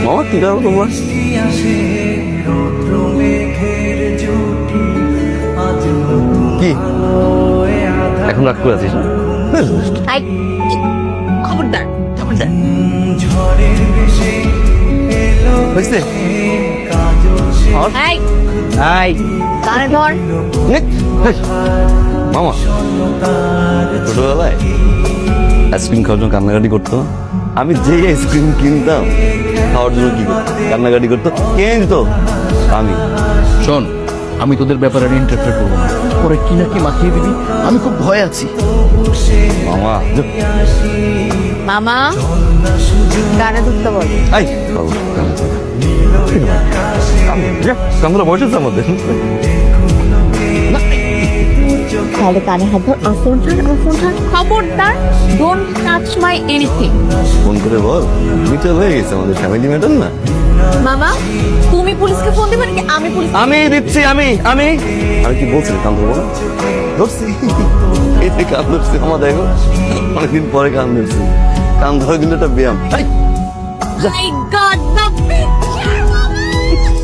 মামা কি করো তোমরা? কি এখন রাগ করে আছিস না? আই খবরদার খবরদার। হয়েছে আই আই কানে ধর। মামা ছোটবেলায় আইসক্রিম খাওয়ার জন্য কান্নাকাটি করতো। আমি যে আইসক্রিম কিনতাম খাওয়ার জন্য কি করতো, কান্নাকাটি করতো, কে দিত? আমি। শোন, আমি তোদের ব্যাপারে ইন্টারফেয়ার করবো না। পরে কি না কি মাখিয়ে দিবি, আমি খুব ভয় আছি। মামা মামা কানে ধরতে বল। আই বাবু কামরা বসেছে আমাদের। তাহলে কানে হাত ধর। ফোন ছাড়, আমার ফোন ছাড়। খবরদার, don't touch my anything. Phone করে বল মিটার হয়ে গেছে, আমাদের ফ্যামিলি ম্যাটার না। মামা তুমি পুলিশকে ফোন দিবে নাকি আমি পুলিশ? আমি দিচ্ছি। আমি আমি আমি কি বলছি কান ধরবো না? ধরছি এই যে কান ধরছি, আমার দেখো অনেকদিন পরে কান ধরছি। কান ধরে কিন্তু একটা ব্যায়াম। I got the picture, Mama.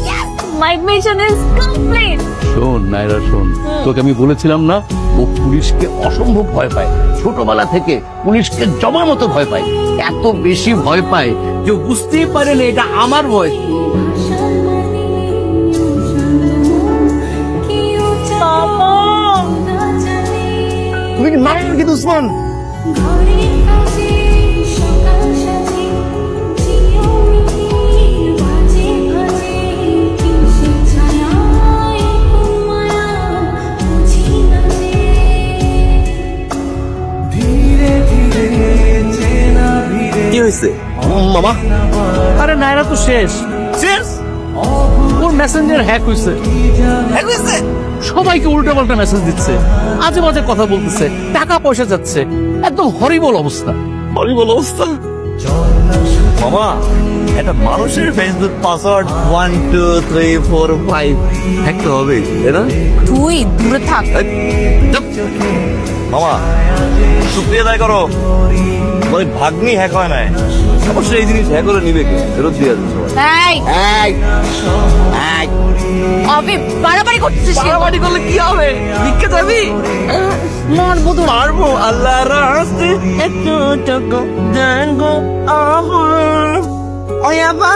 Yes, my mission is complete. শোন নাইরা, শোন, তোকে আমি বলেছিলাম না, ও পুলিশকে অসম্ভব ভয় পায়। ছোটবেলা থেকে পুলিশকে জমার মতো ভয় পায়। এত বেশি ভয় পায় যে ও বুঝতেই পারে না এটা আমার ভয়। তুমি কি মারেন কি দুশ্মন? কি হয়েছে মামা? আরে নাইরা তো শেষ শেষ। ওর মেসেঞ্জার হ্যাক হয়েছে। হ্যাঁ হয়েছে? সবাইকে উল্টো পাল্টা মেসেজ দিচ্ছে, আজে বাজে কথা বলতেছে, টাকা পয়সা যাচ্ছে। একদম হরিবল অবস্থা। হরিবল অবস্থা। মামা একটা মানুষের ফেসবুক পাসওয়ার্ড 1 2 3 4 5 হ্যাকতে হবে, তাই না? তুই দূরে থাক। মামা শুক্রিয়া আদায় করো, মানে ভাগ্নি হ্যাক হয় না। অবশ্যই এই জিনিস হ্যাক করে নিবে কে? ফেরত দিয়ে আসবে সবাই। এই অবি বাড়াবাড়ি করছিস কেন? বাড়াবাড়ি করলে কি হবে? ভিক্ষে যাবি? মারবো তো। পারবো আল্লাহ রাস্তে একটু জানগো আমার ওয়াবা